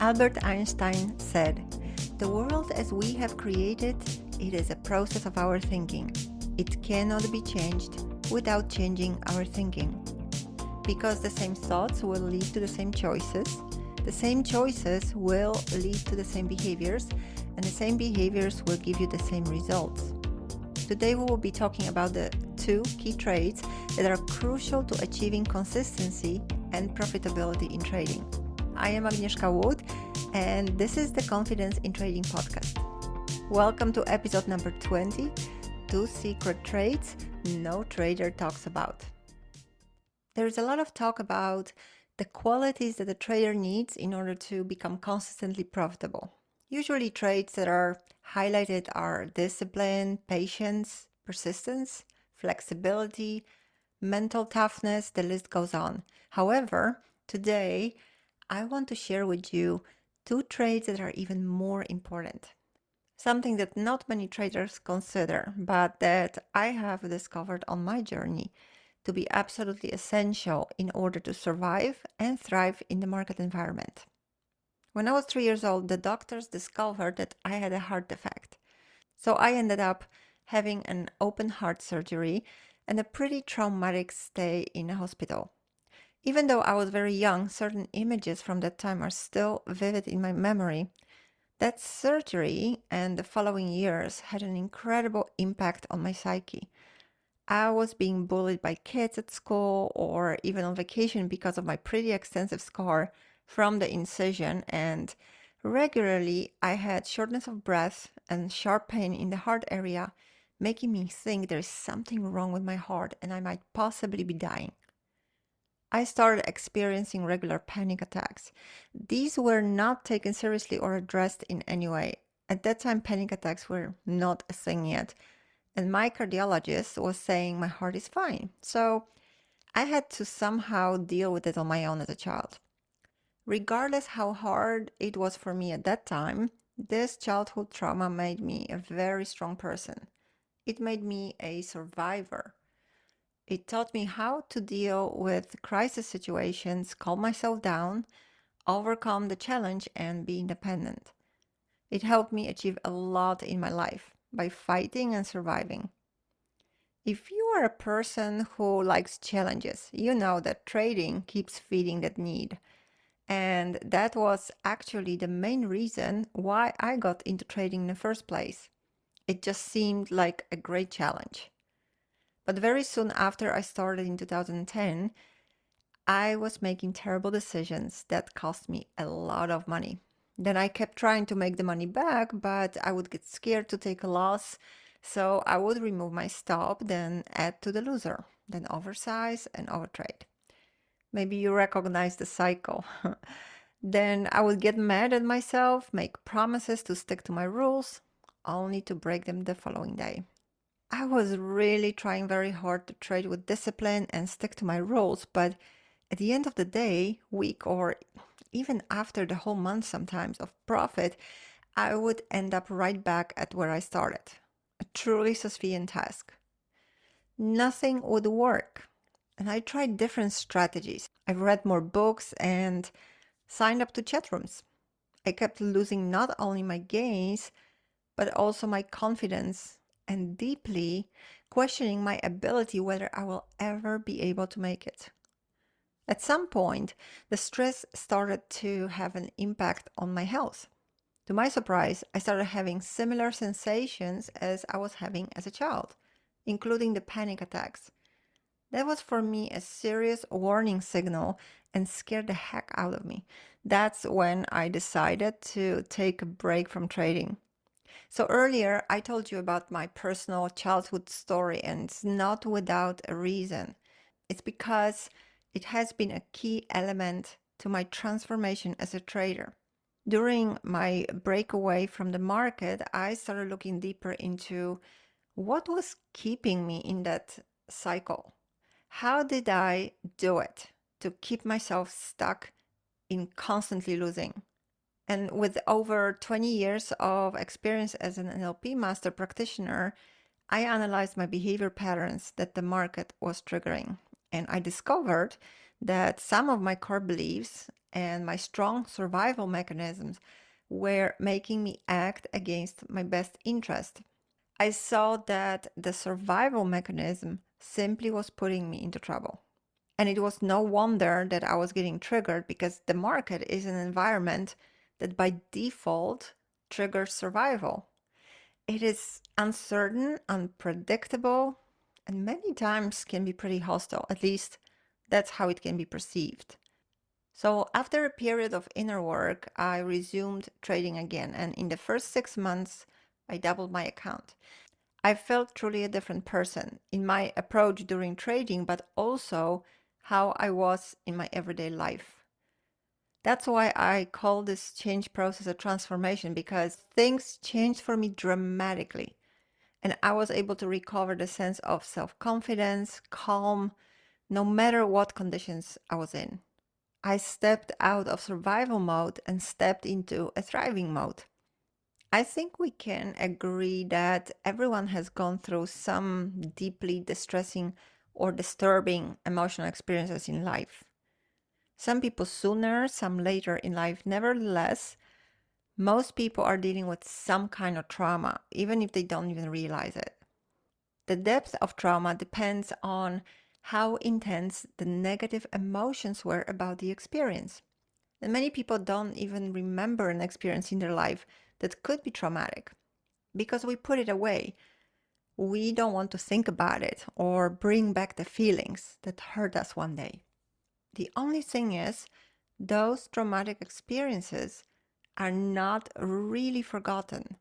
Albert Einstein said, "The world as we have created, it is a process of our thinking. It cannot be changed without changing our thinking. Because the same thoughts will lead to the same choices will lead to the same behaviors, and the same behaviors will give you the same results." Today we will be talking about the two key traits that are crucial to achieving consistency and profitability in trading. I am Agnieszka Wood, and this is the Confidence in Trading podcast. Welcome to episode number 20, Two Secret Traits No Trader Talks About. There's a lot of talk about the qualities that a trader needs in order to become consistently profitable. Usually traits that are highlighted are discipline, patience, persistence, flexibility, mental toughness, the list goes on. However, today I want to share with you two traits that are even more important. Something that not many traders consider, but that I have discovered on my journey to be absolutely essential in order to survive and thrive in the market environment. When I was 3 years old, the doctors discovered that I had a heart defect. So I ended up having an open heart surgery and a pretty traumatic stay in a hospital. Even though I was very young, certain images from that time are still vivid in my memory. That surgery and the following years had an incredible impact on my psyche. I was being bullied by kids at school or even on vacation because of my pretty extensive scar from the incision, and regularly I had shortness of breath and sharp pain in the heart area, making me think there's something wrong with my heart and I might possibly be dying. I started experiencing regular panic attacks. These were not taken seriously or addressed in any way. At that time, panic attacks were not a thing yet, and my cardiologist was saying my heart is fine. So I had to somehow deal with it on my own as a child. Regardless how hard it was for me at that time, this childhood trauma made me a very strong person. It made me a survivor. It taught me how to deal with crisis situations, calm myself down, overcome the challenge, and be independent. It helped me achieve a lot in my life by fighting and surviving. If you are a person who likes challenges, you know that trading keeps feeding that need. And that was actually the main reason why I got into trading in the first place. It just seemed like a great challenge. But very soon after I started in 2010, I was making terrible decisions that cost me a lot of money. Then I kept trying to make the money back, but I would get scared to take a loss. So I would remove my stop, then add to the loser, then oversize and overtrade. Maybe you recognize the cycle. Then I would get mad at myself, make promises to stick to my rules, only to break them the following day. I was really trying very hard to trade with discipline and stick to my rules, but at the end of the day, week, or even after the whole month sometimes of profit, I would end up right back at where I started. A truly Sisyphean task. Nothing would work. And I tried different strategies. I read more books and signed up to chat rooms. I kept losing not only my gains, but also my confidence and deeply questioning my ability whether I will ever be able to make it. At some point, the stress started to have an impact on my health. To my surprise, I started having similar sensations as I was having as a child, including the panic attacks. That was for me a serious warning signal and scared the heck out of me. That's when I decided to take a break from trading. So earlier, I told you about my personal childhood story, and it's not without a reason. It's because it has been a key element to my transformation as a trader. During my breakaway from the market, I started looking deeper into what was keeping me in that cycle. How did I do it to keep myself stuck in constantly losing? And with over 20 years of experience as an NLP master practitioner, I analyzed my behavior patterns that the market was triggering. And I discovered that some of my core beliefs and my strong survival mechanisms were making me act against my best interest. I saw that the survival mechanism simply was putting me into trouble. And it was no wonder that I was getting triggered because the market is an environment that by default triggers survival. It is uncertain, unpredictable, and many times can be pretty hostile. At least that's how it can be perceived. So, after a period of inner work, I resumed trading again. And in the first 6 months, I doubled my account. I felt truly a different person in my approach during trading, but also how I was in my everyday life. That's why I call this change process a transformation, because things changed for me dramatically. And I was able to recover the sense of self confidence, calm, no matter what conditions I was in. I stepped out of survival mode and stepped into a thriving mode. I think we can agree that everyone has gone through some deeply distressing or disturbing emotional experiences in life. Some people sooner, some later in life. Nevertheless, most people are dealing with some kind of trauma, even if they don't even realize it. The depth of trauma depends on how intense the negative emotions were about the experience. And many people don't even remember an experience in their life that could be traumatic because we put it away. We don't want to think about it or bring back the feelings that hurt us one day. The only thing is, those traumatic experiences are not really forgotten.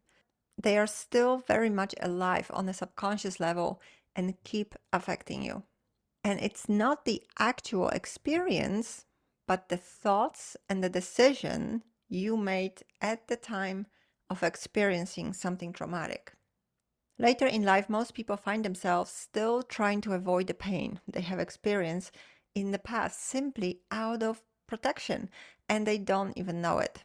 They are still very much alive on a subconscious level and keep affecting you. And it's not the actual experience, but the thoughts and the decision you made at the time of experiencing something traumatic. Later in life, most people find themselves still trying to avoid the pain they have experienced in the past simply out of protection, and they don't even know it.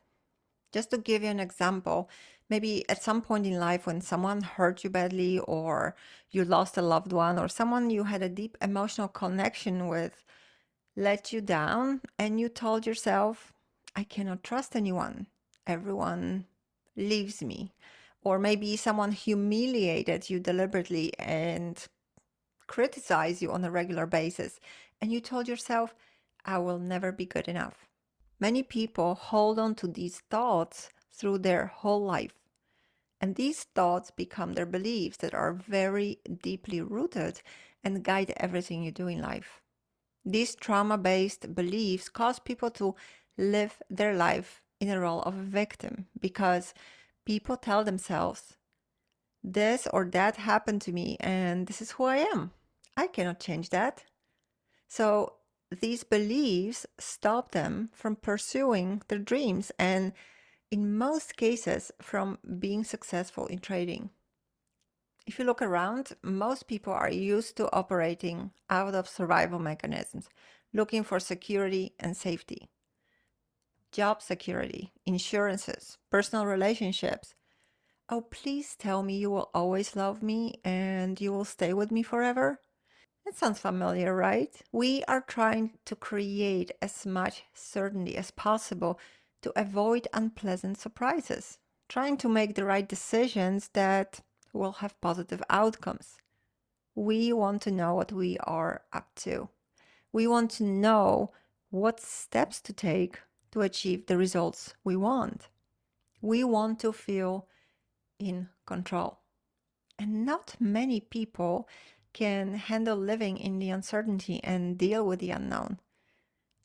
Just to give you an example, maybe at some point in life when someone hurt you badly, or you lost a loved one, or someone you had a deep emotional connection with let you down, and you told yourself, I cannot trust anyone. Everyone leaves me. Or maybe someone humiliated you deliberately and criticized you on a regular basis, and you told yourself, I will never be good enough. Many people hold on to these thoughts through their whole life. And these thoughts become their beliefs that are very deeply rooted and guide everything you do in life. These trauma based beliefs cause people to live their life in a role of a victim because people tell themselves, this or that happened to me, and this is who I am. I cannot change that. So these beliefs stop them from pursuing their dreams and, in most cases, from being successful in trading. If you look around, most people are used to operating out of survival mechanisms, looking for security and safety. Job security, insurances, personal relationships. Oh, please tell me you will always love me and you will stay with me forever. That sounds familiar, right? We are trying to create as much certainty as possible to avoid unpleasant surprises, trying to make the right decisions that will have positive outcomes. We want to know what we are up to. We want to know what steps to take to achieve the results we want. We want to feel in control. And not many people can handle living in the uncertainty and deal with the unknown.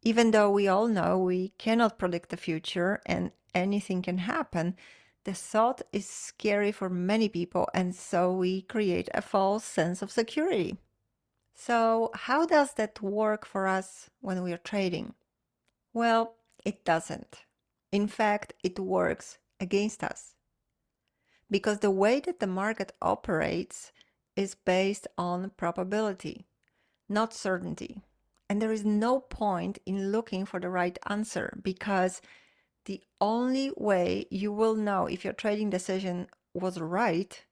Even though we all know we cannot predict the future and anything can happen, the thought is scary for many people, and so we create a false sense of security. So, how does that work for us when we are trading? Well, it doesn't. In fact, it works against us because the way that the market operates is based on probability, not certainty. And there is no point in looking for the right answer because the only way you will know if your trading decision was right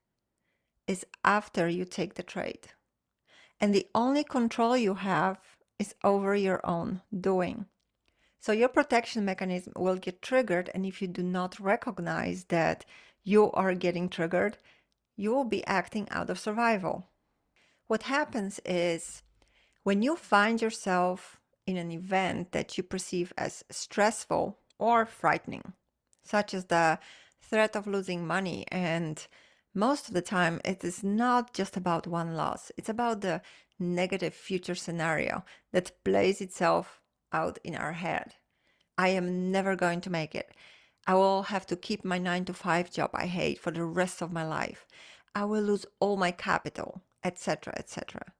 is after you take the trade. And the only control you have is over your own doing. So your protection mechanism will get triggered, and if you do not recognize that you are getting triggered, you will be acting out of survival. What happens is when you find yourself in an event that you perceive as stressful or frightening, such as the threat of losing money, and most of the time it is not just about one loss, it's about the negative future scenario that plays itself out in our head. I am never going to make it. I will have to keep my 9 to 5 job I hate for the rest of my life. I will lose all my capital, etc., etc.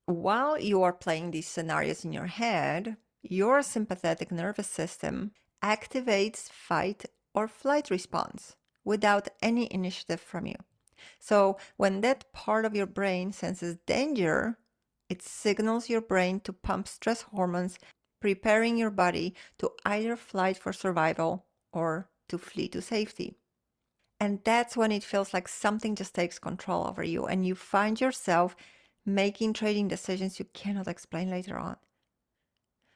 While you are playing these scenarios in your head, your sympathetic nervous system activates fight or flight response without any initiative from you. So when that part of your brain senses danger, it signals your brain to pump stress hormones, preparing your body to either fight for survival or to flee to safety. And that's when it feels like something just takes control over you and you find yourself making trading decisions you cannot explain later on.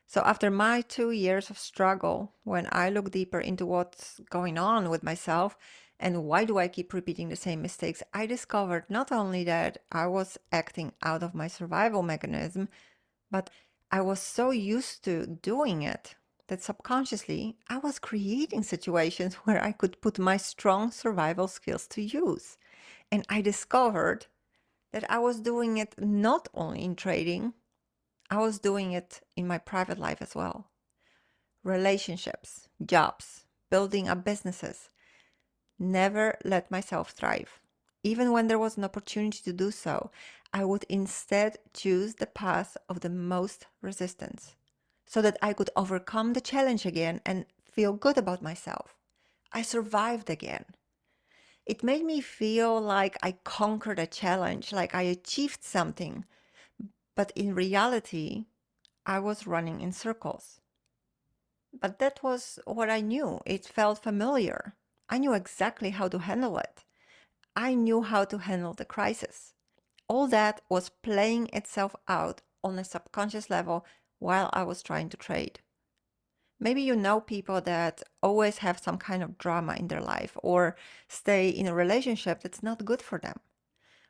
So after my 2 years of struggle, when I look deeper into what's going on with myself and why do I keep repeating the same mistakes, I discovered not only that I was acting out of my survival mechanism, but I was so used to doing it that subconsciously I was creating situations where I could put my strong survival skills to use. And I discovered that I was doing it not only in trading, I was doing it in my private life as well. Relationships, jobs, building up businesses. Never let myself thrive. Even when there was an opportunity to do so, I would instead choose the path of the most resistance so that I could overcome the challenge again and feel good about myself. I survived again. It made me feel like I conquered a challenge, like I achieved something. But in reality, I was running in circles. But that was what I knew. It felt familiar. I knew exactly how to handle it. I knew how to handle the crisis. All that was playing itself out on a subconscious level while I was trying to trade. Maybe you know people that always have some kind of drama in their life or stay in a relationship that's not good for them.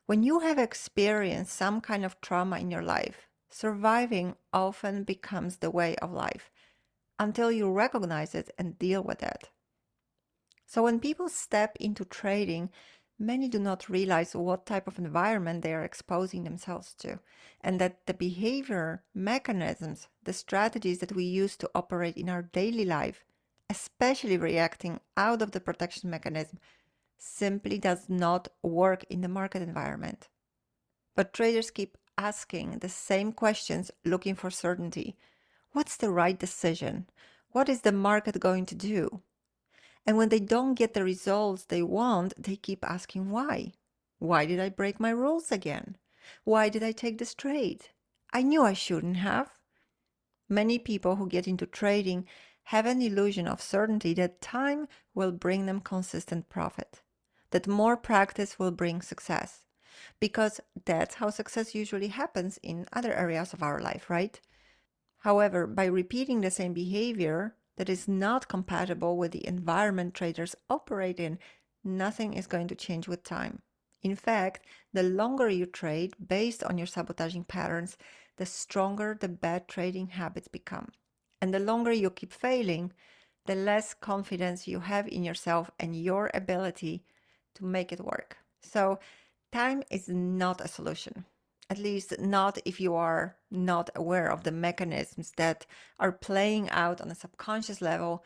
When you have experienced some kind of trauma in your life, surviving often becomes the way of life until you recognize it and deal with it. So when people step into trading, many do not realize what type of environment they are exposing themselves to, and that the behavior mechanisms, the strategies that we use to operate in our daily life, especially reacting out of the protection mechanism, simply does not work in the market environment. But traders keep asking the same questions, looking for certainty. What's the right decision? What is the market going to do? And when they don't get the results they want, they keep asking why. Why did I break my rules again? Why did I take this trade? I knew I shouldn't have. Many people who get into trading have an illusion of certainty that time will bring them consistent profit, that more practice will bring success, because that's how success usually happens in other areas of our life, right? However, by repeating the same behavior that is not compatible with the environment traders operate in, nothing is going to change with time. In fact, the longer you trade based on your sabotaging patterns, the stronger the bad trading habits become. And the longer you keep failing, the less confidence you have in yourself and your ability to make it work. So, time is not a solution. At least not if you are not aware of the mechanisms that are playing out on a subconscious level,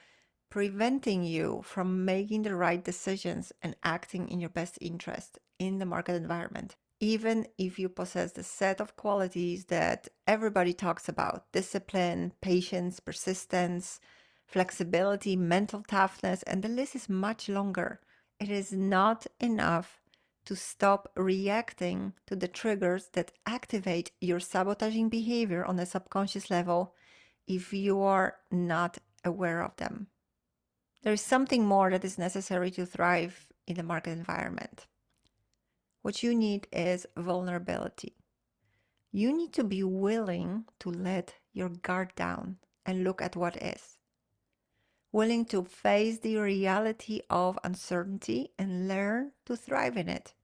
preventing you from making the right decisions and acting in your best interest in the market environment. Even if you possess the set of qualities that everybody talks about: discipline, patience, persistence, flexibility, mental toughness, and the list is much longer. It is not enough to stop reacting to the triggers that activate your sabotaging behavior on a subconscious level if you are not aware of them. There is something more that is necessary to thrive in the market environment. What you need is vulnerability. You need to be willing to let your guard down and look at what is. Willing to face the reality of uncertainty and learn to thrive in it.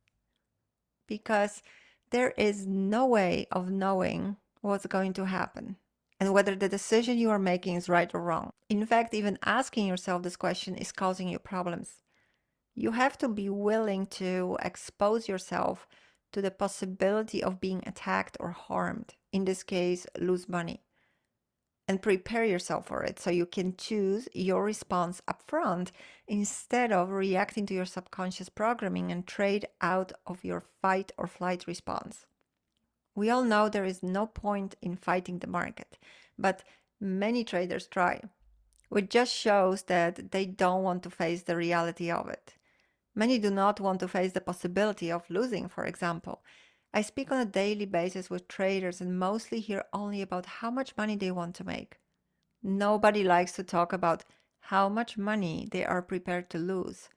Because there is no way of knowing what's going to happen and whether the decision you are making is right or wrong. In fact, even asking yourself this question is causing you problems. You have to be willing to expose yourself to the possibility of being attacked or harmed, in this case, lose money, and prepare yourself for it so you can choose your response upfront instead of reacting to your subconscious programming and trade out of your fight or flight response. We all know there is no point in fighting the market, but many traders try, which just shows that they don't want to face the reality of it. Many do not want to face the possibility of losing, for example. I speak on a daily basis with traders and mostly hear only about how much money they want to make. Nobody likes to talk about how much money they are prepared to lose.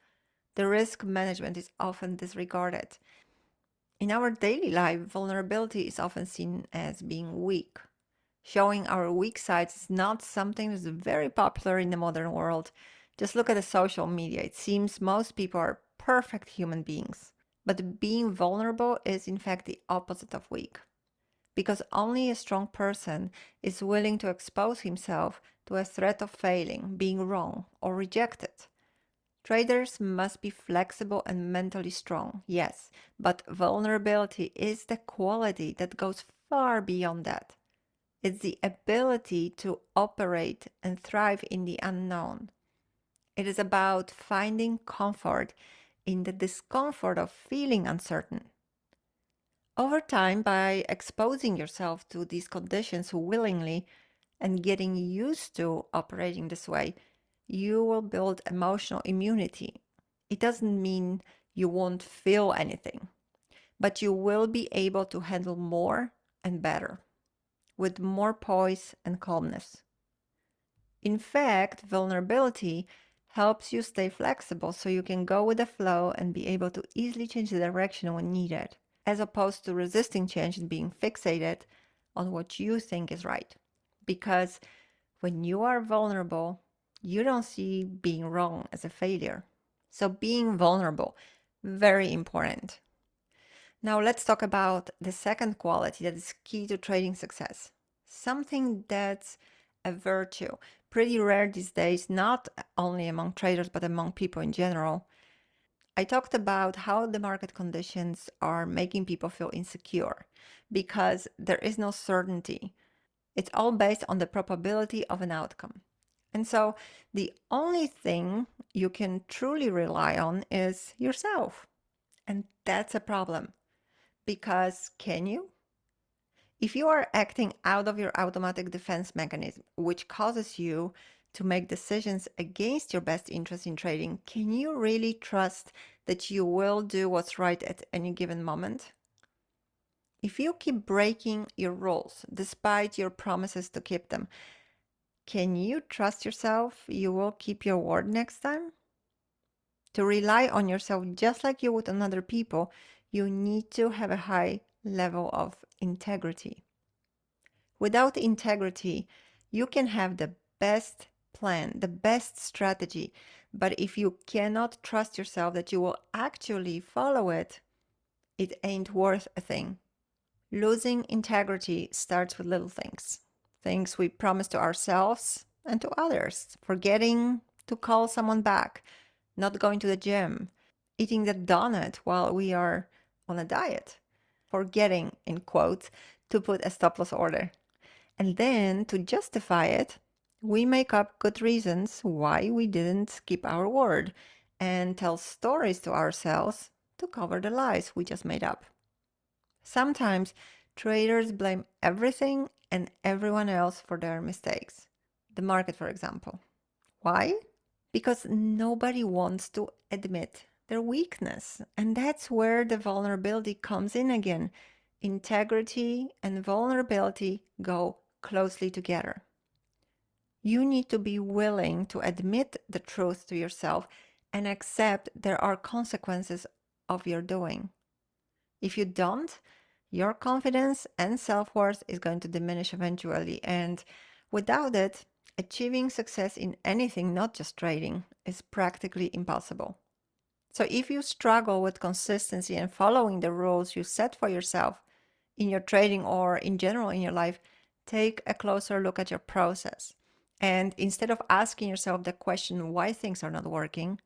The risk management is often disregarded. In our daily life, vulnerability is often seen as being weak. Showing our weak sides is not something that's very popular in the modern world. Just look at the social media. It seems most people are perfect human beings. But being vulnerable is in fact the opposite of weak. Because only a strong person is willing to expose himself to a threat of failing, being wrong, or rejected. Traders must be flexible and mentally strong, yes, but vulnerability is the quality that goes far beyond that. It's the ability to operate and thrive in the unknown. It is about finding comfort in the discomfort of feeling uncertain. Over time, by exposing yourself to these conditions willingly and getting used to operating this way, you will build emotional immunity. It doesn't mean you won't feel anything, but you will be able to handle more and better, with more poise and calmness. In fact, vulnerability helps you stay flexible so you can go with the flow and be able to easily change the direction when needed, as opposed to resisting change and being fixated on what you think is right. Because when you are vulnerable, you don't see being wrong as a failure. So being vulnerable, very important. Now let's talk about the second quality that is key to trading success. Something that's a virtue. Pretty rare these days, not only among traders, but among people in general. I talked about how the market conditions are making people feel insecure because there is no certainty. It's all based on the probability of an outcome. And so the only thing you can truly rely on is yourself. And that's a problem. Because can you? If you are acting out of your automatic defense mechanism, which causes you to make decisions against your best interest in trading, can you really trust that you will do what's right at any given moment? If you keep breaking your rules despite your promises to keep them, can you trust yourself you will keep your word next time? To rely on yourself just like you would on other people, you need to have a high level of integrity. Without integrity, you can have the best plan, the best strategy, but if you cannot trust yourself that you will actually follow it, it ain't worth a thing. Losing integrity starts with little things, things we promise to ourselves and to others, forgetting to call someone back, not going to the gym, eating the donut while we are on a diet, forgetting, in quotes, to put a stop loss order. And then to justify it, we make up good reasons why we didn't keep our word and tell stories to ourselves to cover the lies we just made up. Sometimes traders blame everything and everyone else for their mistakes. The market, for example. Why? Because nobody wants to admit their weakness. And that's where the vulnerability comes in again. Integrity and vulnerability go closely together. You need to be willing to admit the truth to yourself and accept there are consequences of your doing. If you don't, Your confidence and self-worth is going to diminish eventually. And without it, achieving success in anything, not just trading, is practically impossible. So if you struggle with consistency and following the rules you set for yourself in your trading or in general in your life, take a closer look at your process. And instead of asking yourself the question why things are not working,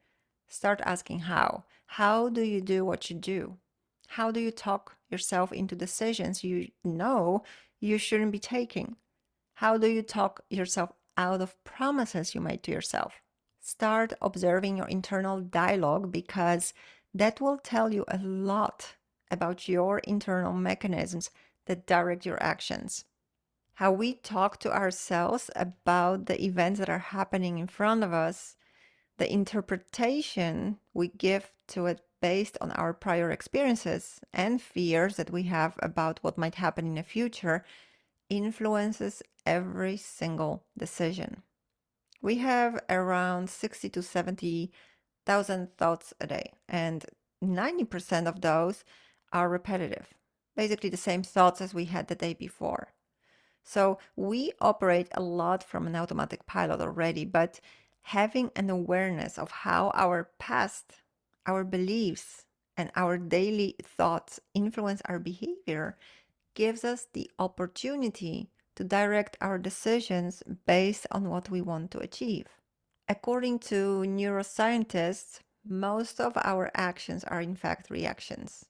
start asking how. How do you do what you do? How do you talk yourself into decisions you know you shouldn't be taking? How do you talk yourself out of promises you made to yourself? Start observing your internal dialogue because that will tell you a lot about your internal mechanisms that direct your actions. How we talk to ourselves about the events that are happening in front of us, the interpretation we give to it based on our prior experiences and fears that we have about what might happen in the future influences every single decision. We have around 60 to 70,000 thoughts a day, and 90% of those are repetitive, basically the same thoughts as we had the day before. So we operate a lot from an automatic pilot already, but having an awareness of how our past, our beliefs, and our daily thoughts influence our behavior gives us the opportunity to direct our decisions based on what we want to achieve. According to neuroscientists, most of our actions are in fact reactions.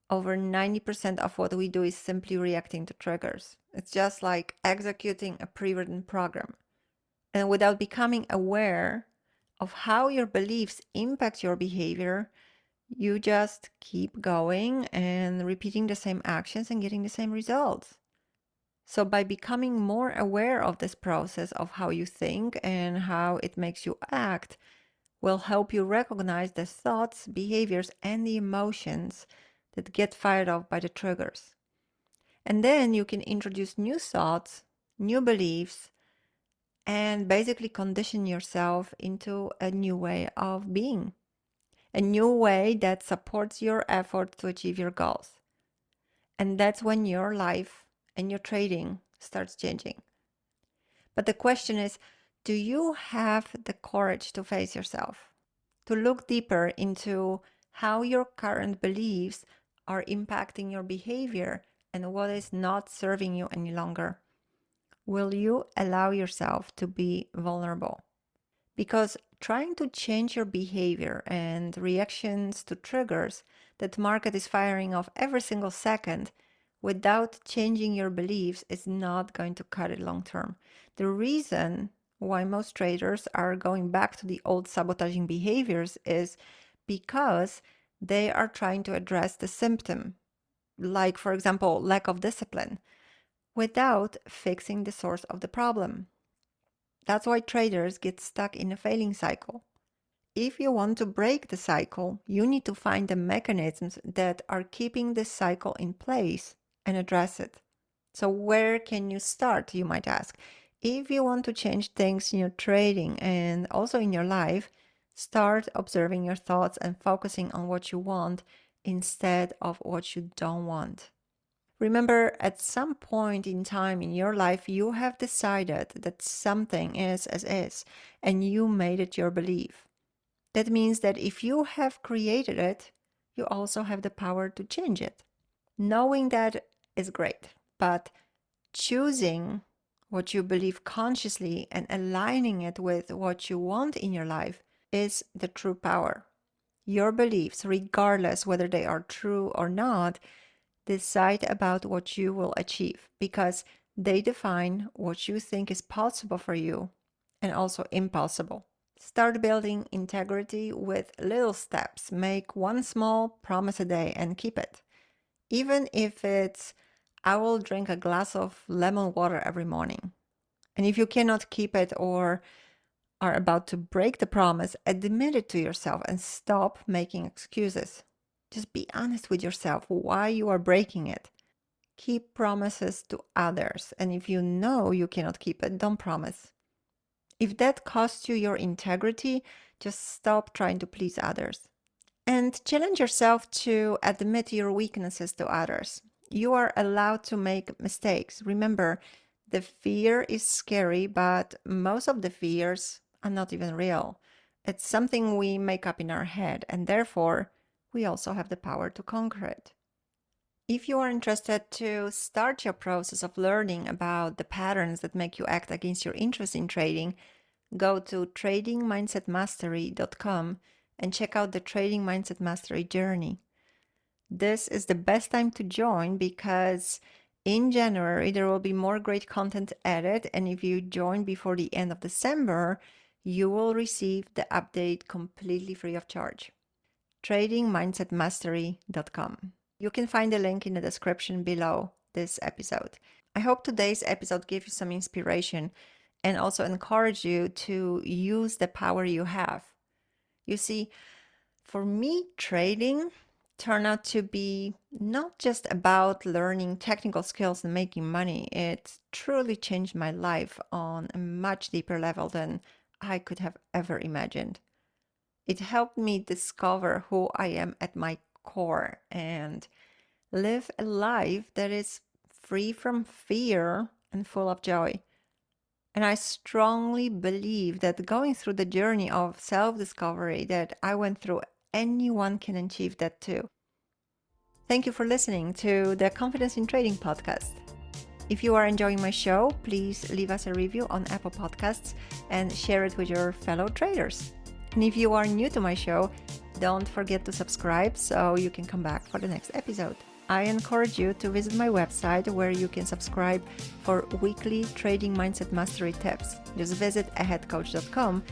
Over 90% of what we do is simply reacting to triggers. It's just like executing a pre-written program. And without becoming aware of how your beliefs impact your behavior, you just keep going and repeating the same actions and getting the same results. So, by becoming more aware of this process of how you think and how it makes you act, will help you recognize the thoughts, behaviors, and the emotions that get fired off by the triggers. And then you can introduce new thoughts, new beliefs, and basically condition yourself into a new way of being, a new way that supports your effort to achieve your goals. And that's when your life and your trading starts changing. But the question is, do you have the courage to face yourself? To look deeper into how your current beliefs are impacting your behavior and what is not serving you any longer? Will you allow yourself to be vulnerable? Because trying to change your behavior and reactions to triggers that market is firing off every single second without changing your beliefs is not going to cut it long term. The reason why most traders are going back to the old sabotaging behaviors is because they are trying to address the symptom, like, for example, lack of discipline, without fixing the source of the problem. That's why traders get stuck in a failing cycle. If you want to break the cycle, you need to find the mechanisms that are keeping this cycle in place and address it. So, where can you start, you might ask? If you want to change things in your trading and also in your life, start observing your thoughts and focusing on what you want instead of what you don't want. Remember, at some point in time in your life, you have decided that something is as is, and you made it your belief. That means that if you have created it, you also have the power to change it. Knowing that is great, but choosing what you believe consciously and aligning it with what you want in your life is the true power. Your beliefs, regardless whether they are true or not, decide about what you will achieve because they define what you think is possible for you and also impossible. Start building integrity with little steps. Make one small promise a day and keep it. Even if it's, I will drink a glass of lemon water every morning. And if you cannot keep it or are about to break the promise, admit it to yourself and stop making excuses. Just be honest with yourself why you are breaking it. Keep promises to others. And if you know you cannot keep it, don't promise. If that costs you your integrity, just stop trying to please others. And challenge yourself to admit your weaknesses to others. You are allowed to make mistakes. Remember, the fear is scary, but most of the fears are not even real. It's something we make up in our head, and therefore, we also have the power to conquer it. If you are interested to start your process of learning about the patterns that make you act against your interest in trading, go to tradingmindsetmastery.com and check out the Trading Mindset Mastery journey. This is the best time to join because in January there will be more great content added, and if you join before the end of December, you will receive the update completely free of charge. tradingmindsetmastery.com. You can find the link in the description below this episode. I hope today's episode gave you some inspiration and also encourage you to use the power you have. You see, for me, trading turned out to be not just about learning technical skills and making money. It truly changed my life on a much deeper level than I could have ever imagined. It helped me discover who I am at my core and live a life that is free from fear and full of joy. And I strongly believe that going through the journey of self-discovery that I went through, anyone can achieve that too. Thank you for listening to the Confidence in Trading podcast. If you are enjoying my show, please leave us a review on Apple Podcasts and share it with your fellow traders. And if you are new to my show, don't forget to subscribe so you can come back for the next episode. I encourage you to visit my website where you can subscribe for weekly trading mindset mastery tips. Just visit aheadcoach.com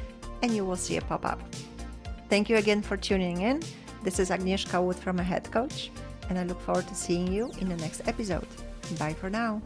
and you will see a pop-up. Thank you again for tuning in. This is Agnieszka Wood from Ahead Coach, and I look forward to seeing you in the next episode. Bye for now.